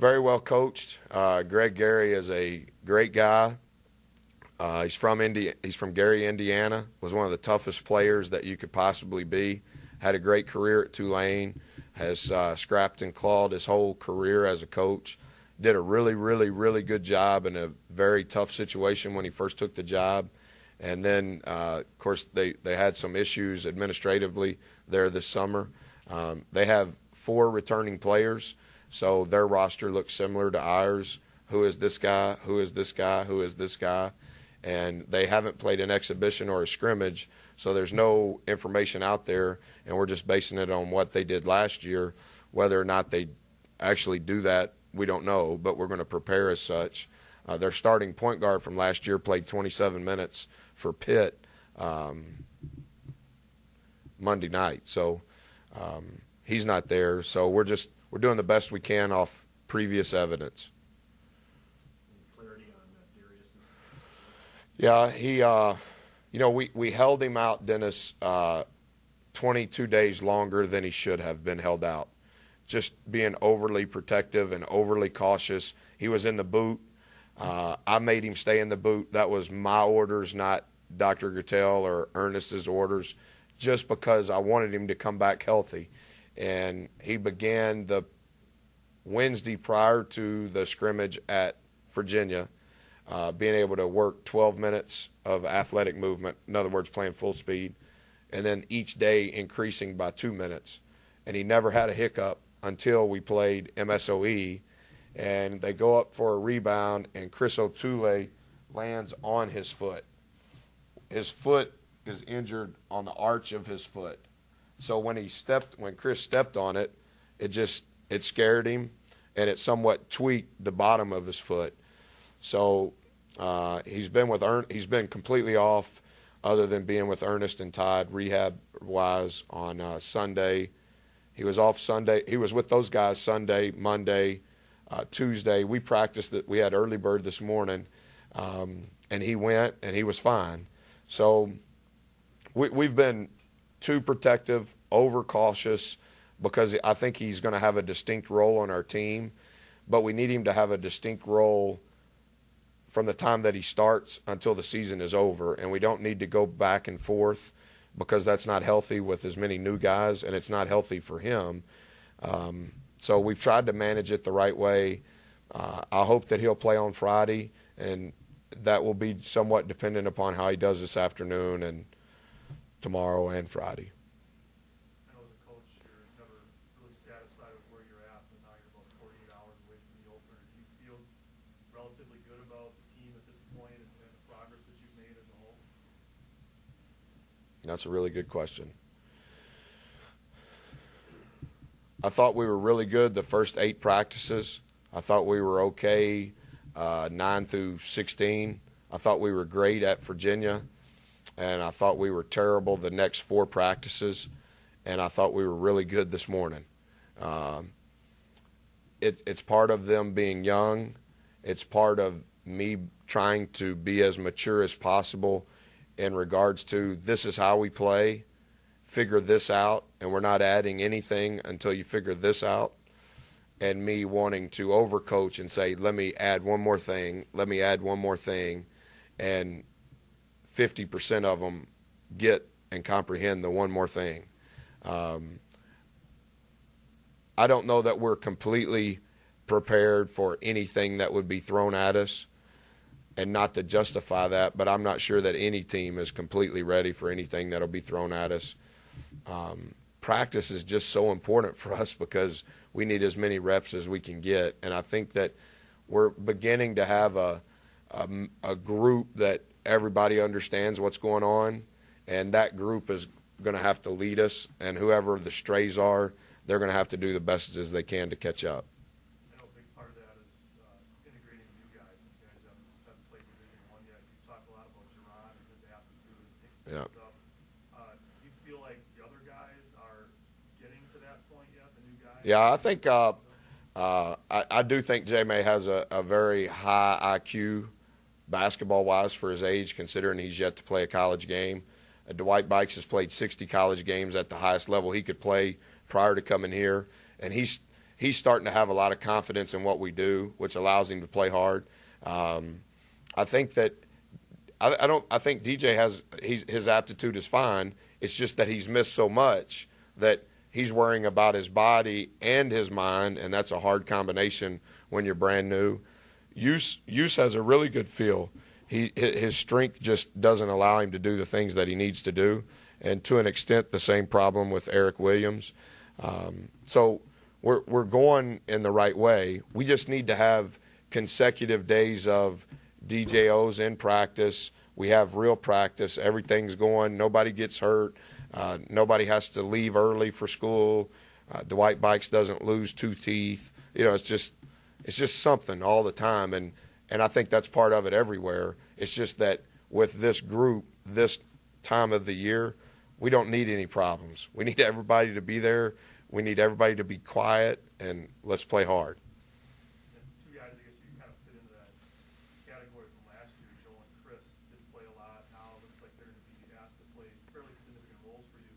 Very well coached. Greg Gary is a great guy. He's from Gary, Indiana. Was one of the toughest players that you could possibly be. Had a great career at Tulane. Has scrapped and clawed his whole career as a coach. Did a really, really, really good job in a very tough situation when he first took the job. And then, of course, they had some issues administratively there this summer. They have 4 returning players, so their roster looks similar to ours. Who is this guy? Who is this guy? Who is this guy? And they haven't played an exhibition or a scrimmage, so there's no information out there, and we're just basing it on what they did last year. Whether or not they actually do that, we don't know, but we're going to prepare as such. Their starting point guard from last year played 27 minutes for Pitt Monday night, so he's not there. So we're doing the best we can off previous evidence. Yeah, we held him out, Dennis, 22 days longer than he should have been held out. Just being overly protective and overly cautious. He was in the boot. I made him stay in the boot. That was my orders, not Dr. Gertel or Ernest's orders, just because I wanted him to come back healthy. And he began the Wednesday prior to the scrimmage at Virginia, being able to work 12 minutes of athletic movement, in other words, playing full speed, and then each day increasing by 2 minutes. And he never had a hiccup until we played MSOE, and they go up for a rebound, and Chris O'Toole lands on his foot. His foot is injured on the arch of his foot. So when Chris stepped on it, it scared him, and it somewhat tweaked the bottom of his foot. So he's been completely off, other than being with Ernest and Todd rehab-wise on Sunday. He was off Sunday. He was with those guys Sunday, Monday, Tuesday. We practiced that. We had early bird this morning, and he went, and he was fine. So we've been too protective, overcautious, because I think he's going to have a distinct role on our team, but we need him to have a distinct role from the time that he starts until the season is over, and we don't need to go back and forth, because that's not healthy with as many new guys, and it's not healthy for him. So we've tried to manage it the right way. I hope that he'll play on Friday, and that will be somewhat dependent upon how he does this afternoon and tomorrow and Friday. I know as a coach, you're never really satisfied with where you're at, but now you're about 48 hours away from the opener. Do you feel relatively good about the team at this point and the progress that you've made as a whole? That's a really good question. I thought we were really good the first 8 practices. I thought we were okay 9 through 16. I thought we were great at Virginia, and I thought we were terrible the next 4 practices, and I thought we were really good this morning. It's part of them being young. It's part of me trying to be as mature as possible in regards to this is how we play, figure this out, and we're not adding anything until you figure this out, and me wanting to overcoach and say, let me add one more thing, and 50% of them get and comprehend the one more thing. I don't know that we're completely prepared for anything that would be thrown at us, and not to justify that, but I'm not sure that any team is completely ready for anything that'll be thrown at us. Practice is just so important for us because we need as many reps as we can get, and I think that we're beginning to have a group that everybody understands what's going on, and that group is going to have to lead us, and whoever the strays are, they're going to have to do the best as they can to catch up. I know a big part of that is integrating new guys. Some guys haven't played Division I yet. You talk a lot about Jerron and his aptitude and picking things up. Do you feel like the other guys are getting to that point yet, the new guys? Yeah, I think I do think J-May has a very high IQ basketball-wise for his age, considering he's yet to play a college game. Dwight Bikes has played 60 college games at the highest level he could play prior to coming here, and he's he's starting to have a lot of confidence in what we do, which allows him to play hard. I think that I think DJ his aptitude is fine. It's just that he's missed so much that he's worrying about his body and his mind, and that's a hard combination when you're brand new. Use has a really good feel. His strength just doesn't allow him to do the things that he needs to do, and to an extent, the same problem with Eric Williams. So we're going in the right way. We just need to have consecutive days of DJOs in practice. We have real practice. Everything's going. Nobody gets hurt. Nobody has to leave early for school. Dwight Bikes doesn't lose 2 teeth. It's just something all the time, and I think that's part of it everywhere. It's just that with this group, this time of the year, we don't need any problems. We need everybody to be there. We need everybody to be quiet, and let's play hard. And 2 guys, I guess you kind of fit into that category from last year. Joel and Chris did play a lot. Now it looks like they're going to be asked to play fairly significant roles for you.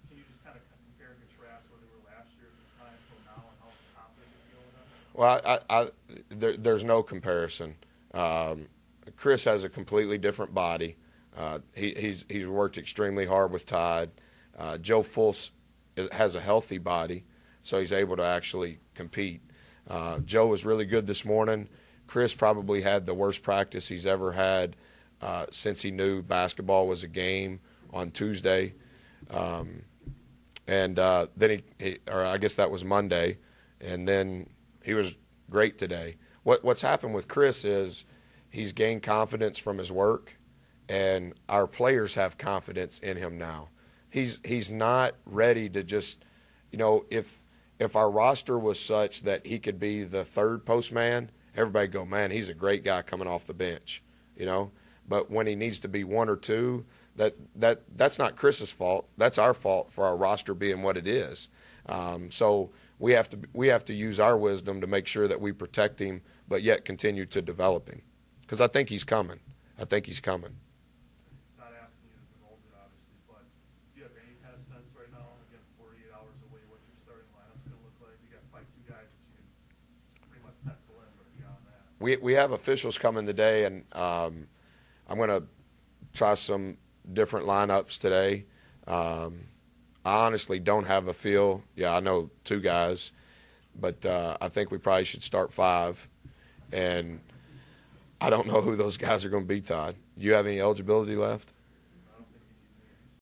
Can you just kind of compare and contrast where they were last year at this time till now and how confident you feel with them? Well, there's no comparison. Chris has a completely different body. He's worked extremely hard with Todd. Joe Fultz has a healthy body, so he's able to actually compete. Joe was really good this morning. Chris probably had the worst practice he's ever had since he knew basketball was a game on Tuesday. Then or I guess that was Monday, and then he was great today. What's happened with Chris is he's gained confidence from his work, and our players have confidence in him now. He's not ready to just, if our roster was such that he could be the third postman, everybody go, man, he's a great guy coming off the bench, But when he needs to be 1 or 2, that's not Chris's fault. That's our fault for our roster being what it is. So we have to use our wisdom to make sure that we protect him, but yet continue to develop him, because I think he's coming. Not asking you to divulge it, obviously, but do you have any kind of sense right now, again, 48 hours away, what your starting lineup's going to look like? You got probably 2 guys that you can pretty much pencil in, but beyond that. We have officials coming today, and I'm going to try some different lineups today. I honestly don't have a feel. Yeah, I know 2 guys, but I think we probably should start 5. And I don't know who those guys are going to be, Todd. Do you have any eligibility left?